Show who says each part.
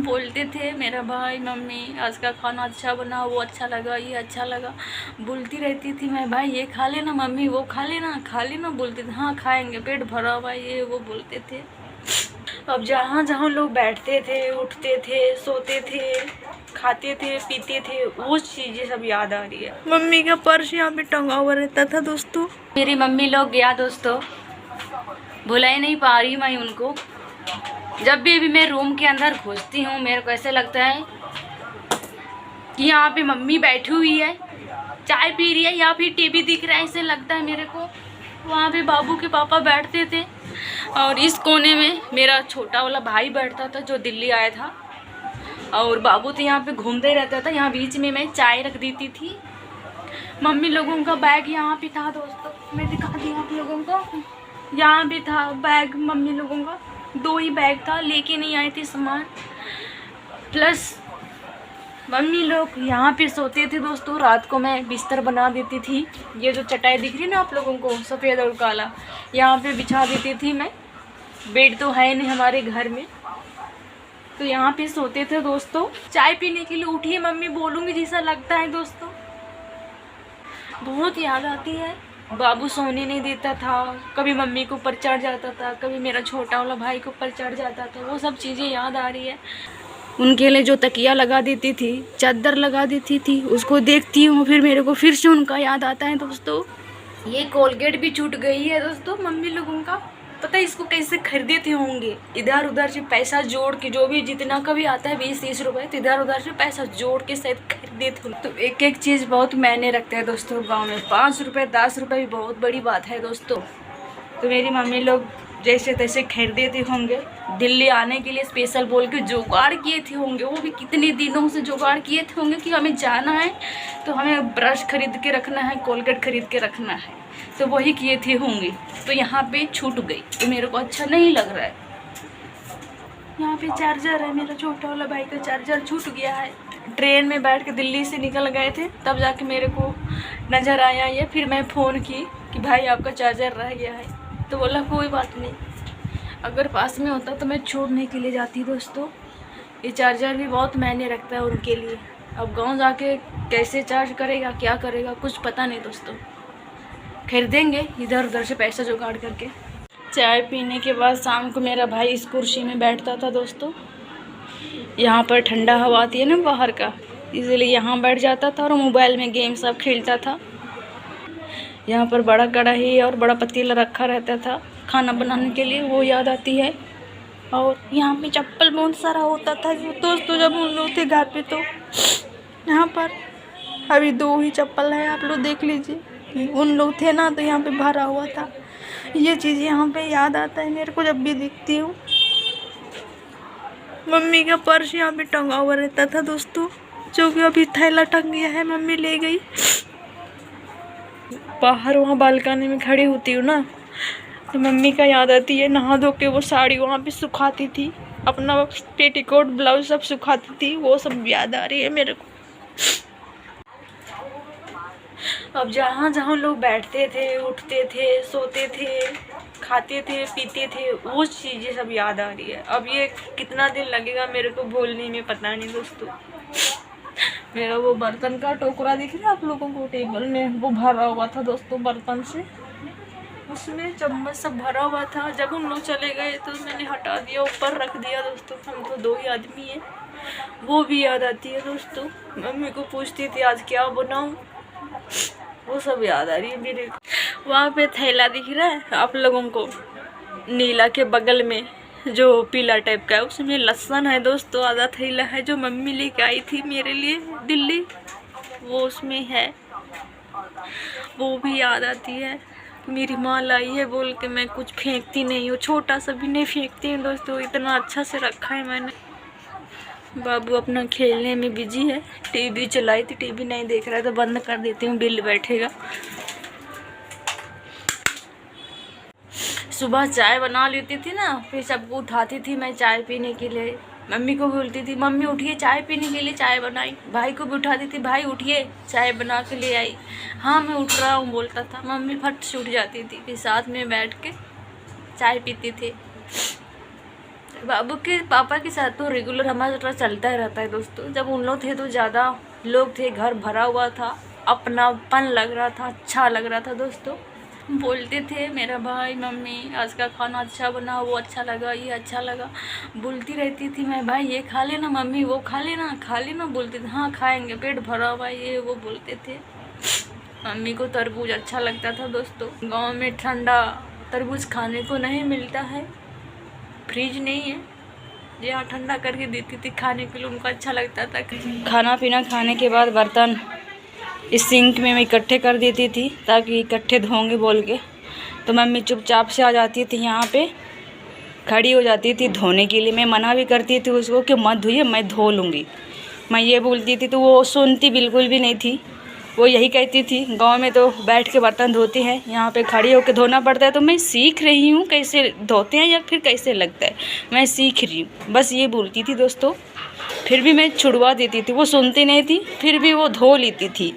Speaker 1: बोलते थे मेरा भाई, मम्मी आज का खाना अच्छा बना, वो अच्छा लगा, ये अच्छा लगा। बोलती रहती थी मैं, भाई ये खा लेना मम्मी, वो खा लेना। बोलते थे हाँ खाएंगे, पेट भरा हुआ, ये वो बोलते थे। अब जहाँ जहाँ लोग बैठते थे, उठते थे, सोते थे, खाते थे, पीते थे, वो चीज़ें सब याद आ रही है। मम्मी का पर्स यहाँ पे टंगा हुआ रहता था दोस्तों। मेरी मम्मी लोग गया दोस्तों, भुला ही नहीं पा रही मैं उनको। जब भी मैं रूम के अंदर घुसती हूँ, मेरे को ऐसे लगता है कि यहाँ पे मम्मी बैठी हुई है, चाय पी रही है, या फिर टीवी दिख रहा है, ऐसे लगता है मेरे को। वहाँ पे बाबू के पापा बैठते थे और इस कोने में मेरा छोटा वाला भाई बैठता था जो दिल्ली आया था, और बाबू तो यहाँ पे घूमते रहता था। यहाँ बीच में मैं चाय रख देती थी। मम्मी लोगों का बैग यहाँ पे था दोस्तों, मैं दिखा दी आप लोगों को। यहाँ भी था बैग मम्मी लोगों का, 2 ही बैग था, लेके नहीं आई थी सामान। प्लस मम्मी लोग यहाँ पे सोते थे दोस्तों। रात को मैं बिस्तर बना देती थी, ये जो चटाई दिख रही है ना आप लोगों को, सफ़ेद और काला, यहाँ पे बिछा देती थी मैं। बेड तो है नहीं हमारे घर में, तो यहाँ पे सोते थे दोस्तों। चाय पीने के लिए उठी मम्मी बोलूँगी जैसा लगता है दोस्तों। बहुत याद आती है। बाबू सोने नहीं देता था, कभी मम्मी को ऊपर चढ़ जाता था, कभी मेरा छोटा वाला भाई को ऊपर चढ़ जाता था। वो सब चीज़ें याद आ रही है। उनके लिए जो तकिया लगा देती थी, चादर लगा देती थी, उसको देखती हूँ फिर मेरे को फिर से उनका याद आता है दोस्तों। ये कोलगेट भी छूट गई है दोस्तों मम्मी लोगों का। पता है इसको कैसे खरीदे थे होंगे, इधर उधर से पैसा जोड़ के, जो भी जितना का भी आता है 20-30 रुपए, तो इधर उधर से पैसा जोड़ के शायद खरीदे थे। तो एक एक चीज़ बहुत मायने रखता है दोस्तों गांव में। 5 रुपए 10 रुपए भी बहुत बड़ी बात है दोस्तों। तो मेरी मम्मी लोग जैसे तैसे खरीदे थे होंगे, दिल्ली आने के लिए स्पेशल बोल के जुगाड़ किए थे होंगे। वो भी कितने दिनों से जुगाड़ किए थे होंगे कि हमें जाना है तो हमें ब्रश खरीद के रखना है, कोलगेट खरीद के रखना है, तो वही किए थे होंगे। तो यहाँ पे छूट गई तो मेरे को अच्छा नहीं लग रहा है। यहाँ पे चार्जर है, मेरा छोटा वाला भाई का चार्जर छूट गया है। ट्रेन में बैठ के दिल्ली से निकल गए थे, तब जाके मेरे को नज़र आया ये। फिर मैं फ़ोन की कि भाई आपका चार्जर रह गया है, तो बोला कोई बात नहीं, अगर पास में होता तो मैं छोड़ने के लिए जाती दोस्तों। ये चार्जर भी बहुत मायने रखता है उनके लिए। अब गांव जाके कैसे चार्ज करेगा, क्या करेगा, कुछ पता नहीं दोस्तों। खरीदेंगे इधर उधर से पैसा जुगाड़ करके। चाय पीने के बाद शाम को मेरा भाई इस कुर्सी में बैठता था दोस्तों। यहाँ पर ठंडा हवा आती है ना बाहर का, इसलिए यहाँ बैठ जाता था और मोबाइल में गेम सब खेलता था। यहाँ पर बड़ा कढ़ाई और बड़ा पतीला रखा रहता था खाना बनाने के लिए, वो याद आती है। और यहाँ पे चप्पल बहुत सारा होता था दोस्तों जब हम लोग थे घर पे। तो यहाँ पर अभी 2 ही चप्पल है, आप लोग देख लीजिए। उन लोग थे ना तो यहाँ पे भरा हुआ था। ये चीज़ यहाँ पे याद आता है मेरे को जब भी दिखती हूँ। मम्मी का पर्स यहाँ पे टंगा हुआ रहता था दोस्तों, जो कि अभी थैला टंग गया है, मम्मी ले गई। बाहर वहाँ बालकनी में खड़ी होती हूँ ना, तो मम्मी का याद आती है। नहा धो के वो साड़ी वहाँ पे सुखाती थी, अपना पेटीकोट ब्लाउज सब सुखाती थी, वो सब याद आ रही है मेरे को। अब जहाँ जहाँ लोग बैठते थे, उठते थे, सोते थे, खाते थे, पीते थे, वो चीज़ें सब याद आ रही है। अब ये कितना दिन लगेगा मेरे को भूलने में, पता नहीं दोस्तों। मेरा वो बर्तन का टोकरा दिख रहा है आप लोगों को टेबल में, वो भरा हुआ था दोस्तों बर्तन से, उसमें चम्मच सब भरा हुआ था। जब हम लोग चले गए तो मैंने हटा दिया, ऊपर रख दिया दोस्तों। हम तो 2 ही आदमी हैं, वो भी याद आती है दोस्तों। मम्मी को पूछती थी आज क्या बनाऊं, वो सब याद आ रही है मेरे को। वहाँ पे थैला दिख रहा है आप लोगों को, नीला के बगल में जो पीला टाइप का है, उसमें लहसुन है दोस्तों। आधा थैला है जो मम्मी लेके आई थी मेरे लिए दिल्ली, वो उसमें है। वो भी याद आती है, मेरी माँ लाई है बोल के मैं कुछ फेंकती नहीं हूँ, छोटा सा भी नहीं फेंकती हूँ दोस्तों, इतना अच्छा से रखा है मैंने। बाबू अपना खेलने में बिजी है। टीवी चलाई थी, टीवी नहीं देख रहा है तो बंद कर देती हूँ, बिल बैठेगा। सुबह चाय बना लेती थी ना, फिर सबको उठाती थी मैं चाय पीने के लिए। मम्मी को भी बोलती थी मम्मी उठिए चाय पीने के लिए, चाय बनाई। भाई को भी उठाती थी, भाई उठिए चाय बना के ले आई। हाँ मैं उठ रहा हूँ बोलता था, मम्मी फट से उठ जाती थी, फिर साथ में बैठ के चाय पीती थी। बाबू के पापा के साथ तो रेगुलर हमारा चलता ही रहता है दोस्तों। जब उन लोग थे तो ज़्यादा लोग थे, घर भरा हुआ था, अपनापन लग रहा था, अच्छा लग रहा था दोस्तों। बोलते थे मेरा भाई, मम्मी आज का खाना अच्छा बना, वो अच्छा लगा, ये अच्छा लगा। बोलती रहती थी मैं, भाई ये खा लेना मम्मी, वो खा लेना। बोलते थे हाँ खाएंगे, पेट भरा हुआ ये वो बोलते थे। मम्मी को तरबूज अच्छा लगता था दोस्तों। गांव में ठंडा तरबूज खाने को नहीं मिलता है, फ्रिज नहीं है, यहाँ ठंडा करके देती थी खाने के लिए, उनको अच्छा लगता था। खाना पीना खाने के बाद बर्तन इस सिंक में मैं इकट्ठे कर देती थी ताकि इकट्ठे धोंगे बोल के। तो मम्मी चुपचाप से आ जाती थी, यहाँ पे खड़ी हो जाती थी धोने के लिए। मैं मना भी करती थी उसको कि मत धोइए, मैं धो लूँगी, मैं ये बोलती थी, तो वो सुनती बिल्कुल भी नहीं थी। वो यही कहती थी गांव में तो बैठ के बर्तन धोते हैं, यहाँ पे खड़ी होकर धोना पड़ता है। तो मैं सीख रही हूँ कैसे धोते हैं या फिर कैसे लगता है, मैं सीख रही हूँ, बस ये बोलती थी दोस्तों। फिर भी मैं छुड़वा देती थी, वो सुनती नहीं थी, फिर भी वो धो लेती थी।